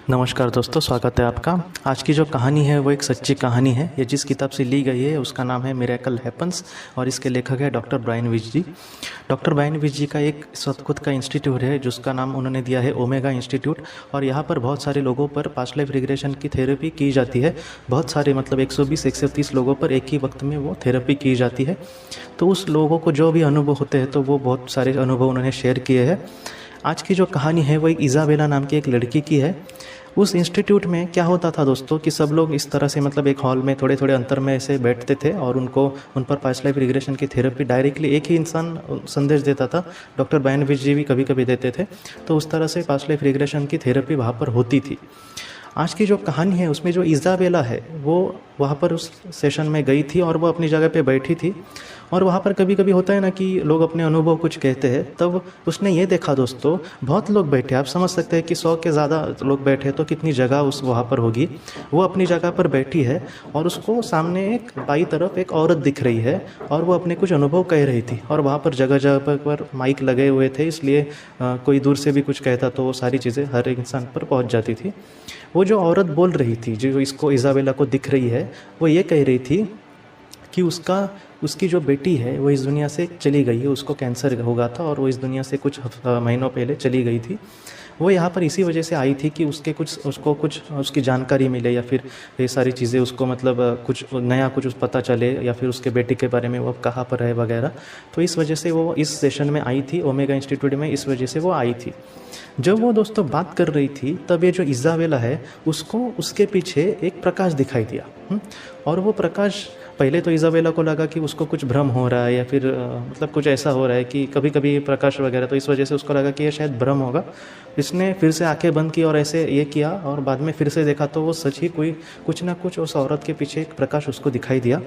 नमस्कार दोस्तों, स्वागत है आपका। आज की जो कहानी है वो एक सच्ची कहानी है। ये जिस किताब से ली गई है उसका नाम है मिरेकल हैपन्स और इसके लेखक है डॉक्टर ब्रायन विच जी। डॉक्टर ब्रायन विच जी का एक खुद का इंस्टीट्यूट है जिसका नाम उन्होंने दिया है ओमेगा इंस्टीट्यूट, और यहाँ पर बहुत सारे लोगों पर पास्ट लाइफ रिग्रेशन की थेरेपी की जाती है। बहुत सारे 120-130 लोगों पर एक ही वक्त में वो थेरेपी की जाती है। तो उस लोगों को जो भी अनुभव होते हैं तो वो बहुत सारे अनुभव उन्होंने शेयर किए हैं। आज की जो कहानी है वो एक इज़ाबेला नाम की एक लड़की की है। उस इंस्टीट्यूट में क्या होता था दोस्तों कि सब लोग इस तरह से एक हॉल में थोड़े थोड़े अंतर में ऐसे बैठते थे और उन पर पास्ट लाइफ रिग्रेशन की थेरेपी डायरेक्टली एक ही इंसान संदेश देता था। डॉक्टर ब्रायन विच जी भी कभी कभी देते थे। तो उस तरह से पास्ट लाइफ रिग्रेशन की थेरेपी वहाँ पर होती थी। आज की जो कहानी है उसमें जो इज़ाबेला है वो वहाँ पर उस सेशन में गई थी और वो अपनी जगह पे बैठी थी। और वहाँ पर कभी कभी होता है ना कि लोग अपने अनुभव कुछ कहते हैं। तब उसने ये देखा दोस्तों, बहुत लोग बैठे, आप समझ सकते हैं कि 100 के ज़्यादा लोग बैठे तो कितनी जगह उस वहाँ पर होगी। वो अपनी जगह पर बैठी है और उसको सामने एक बाई तरफ एक औरत दिख रही है और वो अपने कुछ अनुभव कह रही थी। और वहाँ पर जगह जगह पर माइक लगे हुए थे, इसलिए कोई दूर से भी कुछ कहता तो वो सारी चीज़ें हर इंसान पर पहुँच जाती थी। वो जो औरत बोल रही थी, जो इसको इज़ाबेला को दिख रही है, वो ये कह रही थी कि उसकी जो बेटी है वो इस दुनिया से चली गई है। उसको कैंसर हो गया था और वो इस दुनिया से कुछ महीनों पहले चली गई थी। वो यहाँ पर इसी वजह से आई थी कि उसको कुछ उसकी जानकारी मिले या फिर ये सारी चीज़ें उसको कुछ नया कुछ पता चले या फिर उसके बेटी के बारे में वो अब कहाँ पर है वगैरह। तो इस वजह से वो इस सेशन में आई थी, ओमेगा इंस्टीट्यूट में, इस वजह से वो आई थी। जब वो दोस्तों बात कर रही थी तब ये जो इज़ाबेला है उसको उसके पीछे एक प्रकाश दिखाई दिया। और वो प्रकाश, पहले तो इज़ाबेला को लगा कि उसको कुछ भ्रम हो रहा है या फिर कुछ ऐसा हो रहा है कि कभी कभी प्रकाश वगैरह, तो इस वजह से उसको लगा कि ये शायद भ्रम होगा। इसने फिर से आंखें बंद की और ऐसे ये किया और बाद में फिर से देखा तो वो सच ही कुछ ना कुछ उस औरत के पीछे एक प्रकाश उसको दिखाई दिया।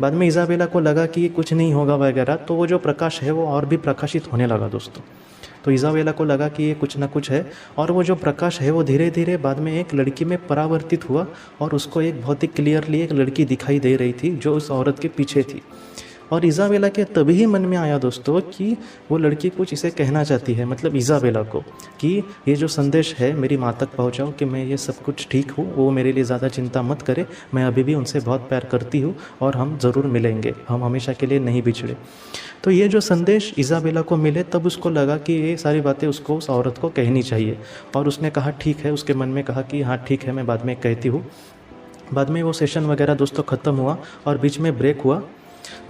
बाद में इज़ाबेला को लगा कि कुछ नहीं होगा वगैरह, तो वो जो प्रकाश है वो और भी प्रकाशित होने लगा दोस्तों। तो इज़ाबेला को लगा कि ये कुछ ना कुछ है और वो जो प्रकाश है वो धीरे धीरे बाद में एक लड़की में परावर्तित हुआ और उसको एक बहुत ही क्लियरली एक लड़की दिखाई दे रही थी जो उस औरत के पीछे थी। और इज़ाबेला के तभी ही मन में आया दोस्तों कि वो लड़की कुछ इसे कहना चाहती है, इज़ाबेला को, कि ये जो संदेश है मेरी माँ तक पहुँचाओ कि मैं ये सब कुछ ठीक हूँ, वो मेरे लिए ज़्यादा चिंता मत करे, मैं अभी भी उनसे बहुत प्यार करती हूँ और हम ज़रूर मिलेंगे, हम हमेशा के लिए नहीं बिछड़े। तो ये जो संदेश इज़ाबेला को मिले तब उसको लगा कि ये सारी बातें उसको उस औरत को कहनी चाहिए। और उसने कहा ठीक है, उसके मन में कहा कि हाँ ठीक है, मैं बाद में कहती हूँ। बाद में वो सेशन वगैरह दोस्तों ख़त्म हुआ और बीच में ब्रेक हुआ।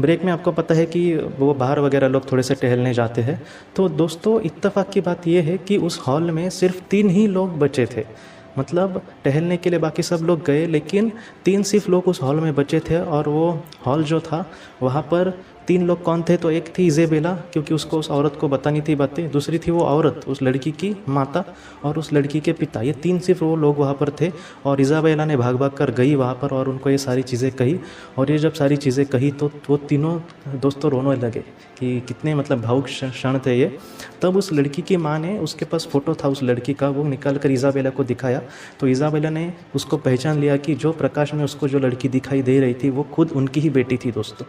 ब्रेक में आपको पता है कि वो बाहर वगैरह लोग थोड़े से टहलने जाते हैं। तो दोस्तों इत्तेफाक की बात यह है कि उस हॉल में सिर्फ 3 ही लोग बचे थे। टहलने के लिए बाकी सब लोग गए, लेकिन 3 सिर्फ लोग उस हॉल में बचे थे। और वो हॉल जो था वहाँ पर 3 लोग कौन थे, तो एक थी इज़ाबेला, क्योंकि उसको उस औरत को बतानी थी बातें। दूसरी थी वो औरत, उस लड़की की माता, और उस लड़की के पिता। ये 3 सिर्फ वो लोग वहाँ पर थे। और इज़ाबेला ने भाग भाग कर गई वहाँ पर और उनको ये सारी चीज़ें कही। और ये जब सारी चीज़ें कही तो वो तीनों दोस्तों रोने लगे कि कितने भावुक क्षण थे ये। तब उस लड़की की माँ ने, उसके पास फ़ोटो था उस लड़की का, वो निकाल कर इज़ाबेला को दिखाया। तो इज़ाबेला ने उसको पहचान लिया कि जो प्रकाश में उसको जो लड़की दिखाई दे रही थी वो खुद उनकी ही बेटी थी दोस्तों।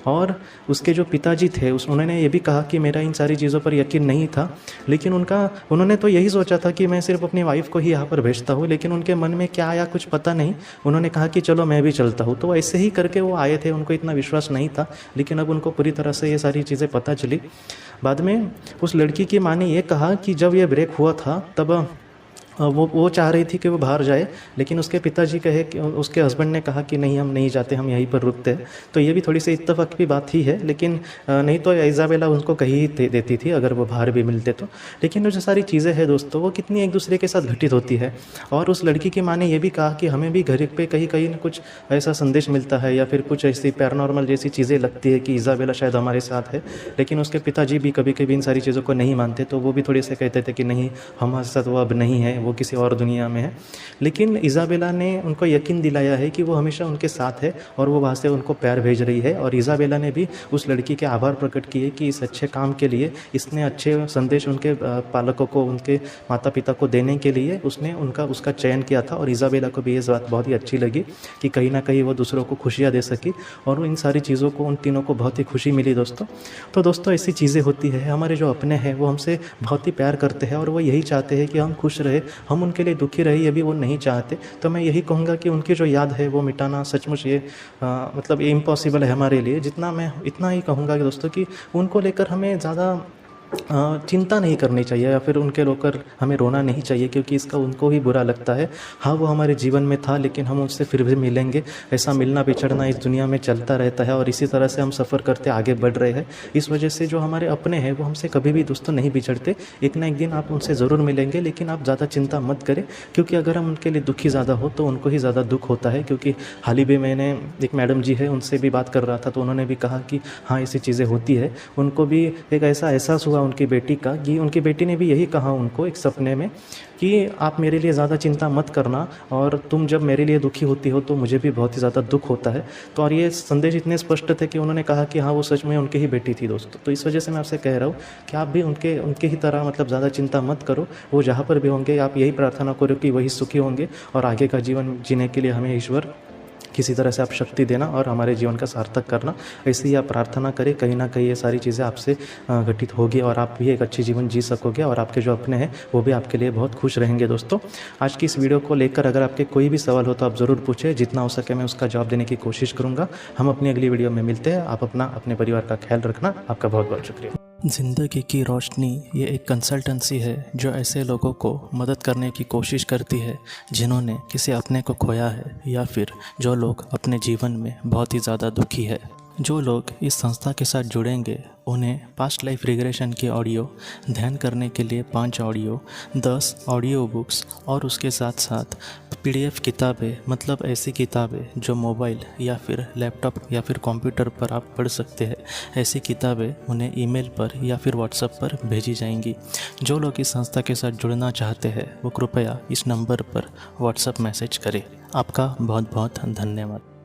और उसके जो पिताजी थे उन्होंने ये भी कहा कि मेरा इन सारी चीज़ों पर यकीन नहीं था, लेकिन उन्होंने तो यही सोचा था कि मैं सिर्फ अपनी वाइफ को ही यहाँ पर भेजता हूँ। लेकिन उनके मन में क्या आया कुछ पता नहीं, उन्होंने कहा कि चलो मैं भी चलता हूँ। तो ऐसे ही करके वो आए थे, उनको इतना विश्वास नहीं था, लेकिन अब उनको पूरी तरह से ये सारी चीज़ें पता चली। बाद में उस लड़की की माँ ने ये कहा कि जब ये ब्रेक हुआ था तब वो चाह रही थी कि वो बाहर जाए, लेकिन उसके पिताजी कहे कि उसके हस्बैंड ने कहा कि नहीं, हम नहीं जाते, हम यहीं पर रुकते हैं। तो ये भी थोड़ी सी इत्तेफाक की बात ही है, लेकिन नहीं तो इज़ाबेला उनको कही देती थी अगर वो बाहर भी मिलते तो। लेकिन जो सारी चीज़ें हैं दोस्तों वो कितनी एक दूसरे के साथ घटित होती है। और उस लड़की की माँ ने ये भी कहा कि हमें भी घर पे कहीं कहीं कुछ ऐसा संदेश मिलता है या फिर कुछ ऐसी पैरानॉर्मल जैसी चीज़ें लगती है कि इज़ाबेला शायद हमारे साथ है। लेकिन उसके पिताजी भी कभी कभी इन सारी चीज़ों को नहीं मानते, तो वो भी थोड़े से कहते थे कि नहीं, हमारे साथ वो अब नहीं है, वो किसी और दुनिया में है। लेकिन इज़ाबेला ने उनको यकीन दिलाया है कि वो हमेशा उनके साथ है और वो वहाँ से उनको प्यार भेज रही है। और इज़ाबेला ने भी उस लड़की के आभार प्रकट किए कि इस अच्छे काम के लिए, इसने अच्छे संदेश उनके पालकों को, उनके माता पिता को देने के लिए उसने उसका चयन किया था। और इज़ाबेला को भी ये बात बहुत ही अच्छी लगी कि कहीं ना कहीं वो दूसरों को खुशियाँ दे सकी। और इन सारी चीज़ों को उन तीनों को बहुत ही खुशी मिली दोस्तों। तो दोस्तों ऐसी चीज़ें होती है, हमारे जो अपने हैं वो हमसे बहुत ही प्यार करते हैं और वो यही चाहते हैं कि हम खुश रहे, हम उनके लिए दुखी रहे ये भी वो नहीं चाहते। तो मैं यही कहूँगा कि उनकी जो याद है वो मिटाना सचमुच ये मतलब ये इम्पॉसिबल है हमारे लिए। जितना मैं इतना ही कहूँगा कि दोस्तों कि उनको लेकर हमें ज़्यादा चिंता नहीं करनी चाहिए या फिर उनके लेकर हमें रोना नहीं चाहिए, क्योंकि इसका उनको ही बुरा लगता है। हाँ, वो हमारे जीवन में था लेकिन हम उससे फिर भी मिलेंगे। ऐसा मिलना बिछड़ना इस दुनिया में चलता रहता है और इसी तरह से हम सफ़र करते आगे बढ़ रहे हैं। इस वजह से जो हमारे अपने हैं वो हमसे कभी भी दोस्तों नहीं बिछड़ते। एक ना एक दिन आप उनसे ज़रूर मिलेंगे, लेकिन आप ज़्यादा चिंता मत करें, क्योंकि अगर हम उनके लिए दुखी ज़्यादा हो तो उनको ही ज़्यादा दुख होता है। क्योंकि हाल ही में मैंने एक मैडम जी है उनसे भी बात कर रहा था, तो उन्होंने भी कहा कि हाँ ऐसी चीज़ें होती है। उनको भी एक ऐसा एहसास हुआ उनकी बेटी का कि उनकी बेटी ने भी यही कहा उनको एक सपने में कि आप मेरे लिए ज़्यादा चिंता मत करना, और तुम जब मेरे लिए दुखी होती हो तो मुझे भी बहुत ही ज़्यादा दुख होता है। तो और ये संदेश इतने स्पष्ट थे कि उन्होंने कहा कि हाँ वो सच में उनकी ही बेटी थी दोस्तों। तो इस वजह से मैं आपसे कह रहा हूँ कि आप भी उनके ही तरह मतलब ज़्यादा चिंता मत करो। वो जहाँ पर भी होंगे आप यही प्रार्थना करो कि वही सुखी होंगे और आगे का जीवन जीने के लिए हमें ईश्वर किसी तरह से आप शक्ति देना और हमारे जीवन का सार्थक करना। ऐसे ही आप प्रार्थना करें, कहीं ना कहीं ये सारी चीज़ें आपसे घटित होगी और आप भी एक अच्छी जीवन जी सकोगे और आपके जो अपने हैं वो भी आपके लिए बहुत खुश रहेंगे। दोस्तों, आज की इस वीडियो को लेकर अगर आपके कोई भी सवाल हो तो आप ज़रूर पूछें, जितना हो सके मैं उसका जवाब देने की कोशिश करूँगा। हम अपनी अगली वीडियो में मिलते हैं। आप अपने परिवार का ख्याल रखना। आपका बहुत बहुत शुक्रिया। ज़िंदगी की रोशनी ये एक कंसल्टेंसी है जो ऐसे लोगों को मदद करने की कोशिश करती है जिन्होंने किसी अपने को खोया है या फिर जो लोग अपने जीवन में बहुत ही ज़्यादा दुखी है। जो लोग इस संस्था के साथ जुड़ेंगे उन्हें पास्ट लाइफ रिग्रेशन की ऑडियो, ध्यान करने के लिए 5 ऑडियो, 10 ऑडियो बुक्स और उसके साथ साथ PDF किताबें, मतलब ऐसी किताबें जो मोबाइल या फिर लैपटॉप या फिर कंप्यूटर पर आप पढ़ सकते हैं, ऐसी किताबें उन्हें ईमेल पर या फिर व्हाट्सएप पर भेजी जाएंगी। जो लोग इस संस्था के साथ जुड़ना चाहते हैं वो कृपया इस नंबर पर व्हाट्सएप मैसेज करें। आपका बहुत बहुत धन्यवाद।